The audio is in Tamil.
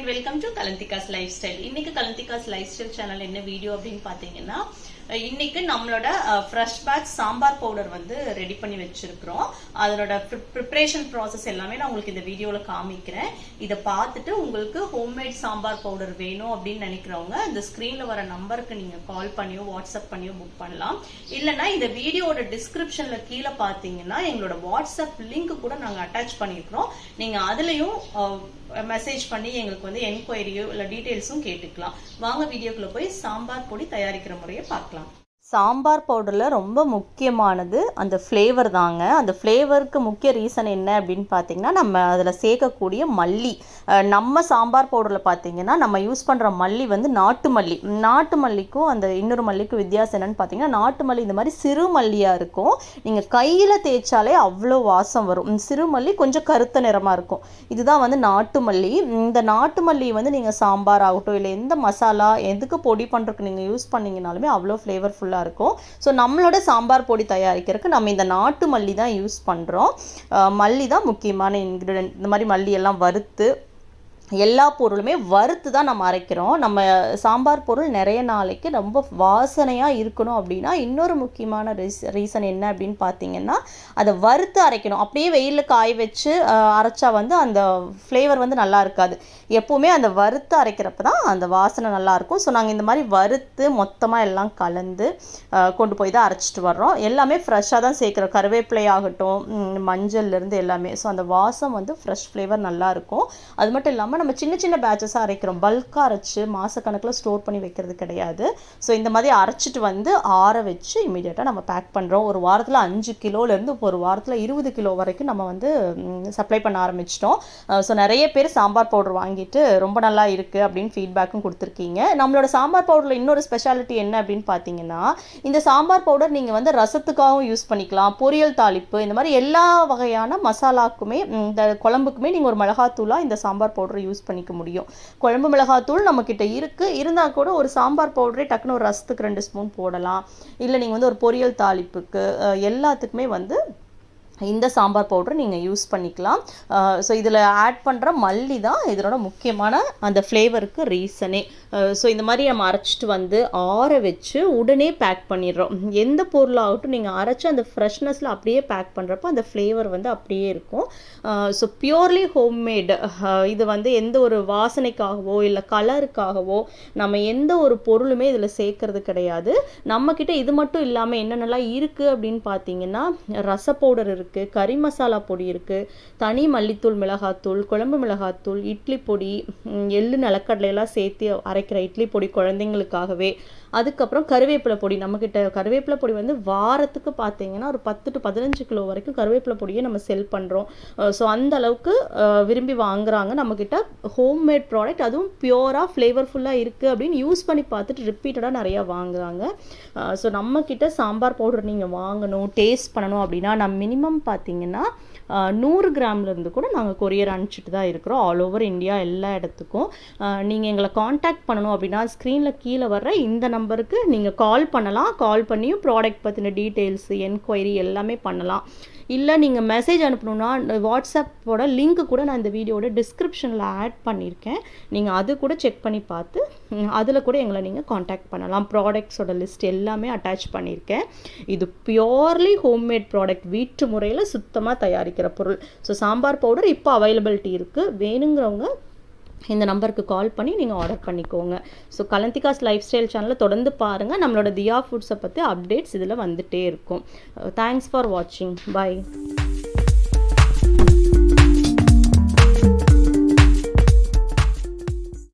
and welcome to Kalandhizz's Lifestyle. இன்னைக்கு Kalandhizz's Lifestyle channel என்ன வீடியோ அப்படினு பாத்தீங்கன்னா இன்னைக்கு நம்மளோட ஃப்ரெஷ் பேட்ச் சாம்பார் பவுடர் வந்து ரெடி பண்ணி வச்சிருக்கோம். அதோட ப்ரிப்பரேஷன் process எல்லாமே நான் உங்களுக்கு இந்த வீடியோல காமிக்கிறேன். இத பார்த்துட்டு உங்களுக்கு ஹோம்மேட் சாம்பார் பவுடர் வேணும் அப்படினு நினைக்கிறவங்க இந்த ஸ்கிரீன்ல வர நம்பருக்கு நீங்க கால் பண்ணியோ வாட்ஸ்அப் பண்ணியோ புக் பண்ணலாம். இல்லனா இந்த வீடியோவோட டிஸ்கிரிப்ஷன்ல கீழ பாத்தீங்கன்னா எங்களோட வாட்ஸ்அப் லிங்க் கூட நாங்க அட்டாச் பண்ணிருக்கோம். நீங்க அதுலயும் மெசேஜ் பண்ணி எங்களுக்கு வந்து என்கொயரியோ இல்ல டீடைல்ஸும் கேட்டுக்கலாம். வாங்க வீடியோக்குள்ள போய் சாம்பார் பொடி தயாரிக்கிற முறையை பார்க்கலாம். சாம்பார் பவுடரில் ரொம்ப முக்கியமானது அந்த ஃப்ளேவர் தாங்க. அந்த ஃப்ளேவருக்கு முக்கிய ரீசன் என்ன அப்படின்னு பார்த்தீங்கன்னா நம்ம அதில் சேர்க்கக்கூடிய மல்லி. நம்ம சாம்பார் பவுடரில் பார்த்தீங்கன்னா நம்ம யூஸ் பண்ணுற மல்லி வந்து நாட்டு மல்லி. நாட்டு மல்லிக்கும் அந்த இன்னொரு மல்லிக்கும் வித்தியாசம் என்னென்னு பார்த்தீங்கன்னா நாட்டு மல்லி இந்த மாதிரி சிறு மல்லியாக இருக்கும். நீங்கள் கையில் தேய்ச்சாலே அவ்வளோ வாசம் வரும். சிறு மல்லி கொஞ்சம் கருத்த நிறமாக இருக்கும். இதுதான் வந்து நாட்டு மல்லி. இந்த நாட்டு மல்லி வந்து நீங்கள் சாம்பார் ஆகட்டும் இல்லை எந்த மசாலா எதுக்கு பொடி பண்ணுறதுக்கு நீங்கள் யூஸ் பண்ணிங்கனாலுமே அவ்வளோ ஃப்ளேவர்ஃபுல்லாக இருக்கும். ஸோ நம்மளோட சாம்பார் பொடி தயாரிக்கிறதுக்கு நம்ம இந்த நாட்டு மல்லி தான் யூஸ் பண்ணுறோம். மல்லி தான் முக்கியமான இன்க்ரீடியன்ட். இந்த மாதிரி மல்லி எல்லாம் வறுத்து எல்லா பொருளுமே வறுத்து தான் நம்ம அரைக்கிறோம். நம்ம சாம்பார் பொருள் நிறைய நாளைக்கு ரொம்ப வாசனையாக இருக்கணும் அப்படின்னா இன்னொரு முக்கியமான ரீசன் என்ன அப்படின்னு பார்த்தீங்கன்னா அதை வறுத்து அரைக்கணும். அப்படியே வெயிலில் காய வச்சு அரைச்சா வந்து அந்த ஃப்ளேவர் வந்து நல்லா இருக்காது. எப்போவுமே அந்த வறுத்து அரைக்கிறப்ப தான் அந்த வாசனை நல்லாயிருக்கும். ஸோ நாங்கள் இந்த மாதிரி வறுத்து மொத்தமாக எல்லாம் கலந்து கொண்டு போய் தான் அரைச்சிட்டு வர்றோம். எல்லாமே ஃப்ரெஷ்ஷாக தான் சேர்க்குறோம். கருவேப்பிலை ஆகட்டும் மஞ்சள்லேருந்து எல்லாமே. ஸோ அந்த வாசம் வந்து ஃப்ரெஷ் ஃப்ளேவர் நல்லாயிருக்கும். அது மட்டும் இல்லாமல் நம்ம சின்ன சின்ன பேட்சஸாக அரைக்கிறோம். பல்காக அரைச்சி மாதக்கணக்கில் ஸ்டோர் பண்ணி வைக்கிறது கிடையாது. ஸோ இந்த மாதிரி அரைச்சிட்டு வந்து ஆற வச்சு இமீடியட்டாக நம்ம பேக் பண்ணுறோம். ஒரு வாரத்தில் 5 கிலோலேருந்து ஒரு வாரத்தில் 20 கிலோ வரைக்கும் நம்ம வந்து சப்ளை பண்ண ஆரம்பிச்சிட்டோம். ஸோ நிறைய பேர் சாம்பார் பவுடர் வாங்கிட்டு ரொம்ப நல்லா இருக்குது அப்படின்னு ஃபீட்பேக்கும் கொடுத்துருக்கீங்க. நம்மளோட சாம்பார் பவுடரில் இன்னொரு ஸ்பெஷாலிட்டி என்ன அப்படின்னு பார்த்தீங்கன்னா இந்த சாம்பார் பவுடர் நீங்கள் வந்து ரசத்துக்காகவும் யூஸ் பண்ணிக்கலாம். பொரியல் தாளிப்பு இந்த மாதிரி எல்லா வகையான மசாலாக்குமே இந்த குழம்புக்குமே நீங்கள் ஒரு மிளகாத்தூளாக இந்த சாம்பார் பவுடர் யூஸ் பண்ணிக்க முடியும். குழம்பு மிளகாத்தூள் நம்மக்கிட்ட இருக்குது. இருந்தால் கூட ஒரு சாம்பார் பவுடரே டக்குன்னு ஒரு ரசத்துக்கு 2 ஸ்பூன் போடலாம். இல்லை நீங்கள் வந்து ஒரு பொரியல் தாளிப்புக்கு எல்லாத்துக்குமே வந்து இந்த சாம்பார் பவுடர் நீங்கள் யூஸ் பண்ணிக்கலாம். ஸோ இதில் ஆட் பண்ணுற மல்லி தான் இதனோட முக்கியமான அந்த ஃப்ளேவருக்கு ரீசனே. ஸோ இந்த மாதிரி நம்ம அரைச்சிட்டு வந்து ஆற வச்சு உடனே பேக் பண்ணிடுறோம். எந்த பொருளாகட்டும் நீங்கள் அரைச்சி அந்த ஃப்ரெஷ்னஸில் அப்படியே பேக் பண்ணுறப்போ அந்த ஃப்ளேவர் வந்து அப்படியே இருக்கும். So purely homemade. இது வந்து எந்த ஒரு வாசனைக்காகவோ இல்லை கலருக்காகவோ நம்ம எந்த ஒரு பொருளுமே இதில் சேர்க்கறது கிடையாது. நம்மக்கிட்ட இது மட்டும் இல்லாமல் என்னென்னலாம் இருக்குது அப்படின்னு பார்த்தீங்கன்னா ரச பவுடர் இருக்குது, கறி மசாலா பொடி இருக்குது, தனி மல்லித்தூள் மிளகாத்தூள், குழம்பு மிளகாத்தூள், இட்லி பொடி, எள்ளு நிலக்கடலையெல்லாம் சேர்த்து அரைக்கிற இட்லி பொடி குழந்தைங்களுக்காகவே. அதுக்கப்புறம் கருவேப்பிலை பொடி. நம்மக்கிட்ட கருவேப்பிலை பொடி வந்து வாரத்துக்கு பார்த்தீங்கன்னா ஒரு 10 to 15 கிலோ வரைக்கும் கருவேப்பிலை பொடியை நம்ம செல் பண்ணுறோம். ஸோ அந்த அளவுக்கு விரும்பி வாங்குறாங்க நம்மக்கிட்ட ஹோம்மேட் ப்ராடக்ட். அதுவும் பியூராக ஃப்ளேவர்ஃபுல்லாக இருக்குது அப்படின்னு யூஸ் பண்ணி பார்த்துட்டு ரிப்பீட்டடாக நிறையா வாங்குறாங்க. ஸோ நம்மக்கிட்ட சாம்பார் பவுடர் நீங்கள் வாங்கணும் டேஸ்ட் பண்ணணும் அப்படின்னா நம்ம மினிமம் பார்த்தீங்கன்னா 100 கிராம்லேருந்து கூட நாங்கள் கொரியர் அனுப்பிச்சிட்டு தான் இருக்கிறோம். ஆல் ஓவர் இந்தியா எல்லா இடத்துக்கும். நீங்கள் எங்களை காண்டாக்ட் பண்ணணும் அப்படின்னா ஸ்க்ரீனில் கீழே வர்ற இந்த நம்பருக்கு நீங்கள் கால் பண்ணலாம். கால் பண்ணியும் ப்ராடக்ட் பற்றின டீட்டெயில்ஸு என்கொயரி எல்லாமே பண்ணலாம். இல்லை நீங்கள் மெசேஜ் அனுப்பணுன்னா வாட்ஸ்அப்போட லிங்க் கூட நான் இந்த வீடியோட டிஸ்கிரிப்ஷனில் ஆட் பண்ணியிருக்கேன். நீங்கள் அது கூட செக் பண்ணி பார்த்து அதில் கூட எங்களை நீங்கள் காண்டாக்ட் பண்ணலாம். ப்ராடக்ட்ஸோட லிஸ்ட் எல்லாமே அட்டாச் பண்ணியிருக்கேன். இது பியூர்லி ஹோம்மேட் ப்ராடக்ட். வீட்டு முறையில் சுத்தமாக தயாரிக்கிற பொருள். ஸோ சாம்பார் பவுடர் இப்போ அவைலபிலிட்டி இருக்குது. வேணுங்கிறவங்க இந்த நம்பருக்கு கால் பண்ணி நீங்கள் ஆர்டர் பண்ணிக்கோங்க. ஸோ Kalandhizz's லைஃப்ஸ்டைல் சேனலை தொடர்ந்து பாருங்கள். நம்மளோட தியா ஃபுட்ஸை பற்றி அப்டேட்ஸ் இதில் வந்துகிட்டே இருக்கும். தேங்க்ஸ் ஃபார் வாட்சிங். பை.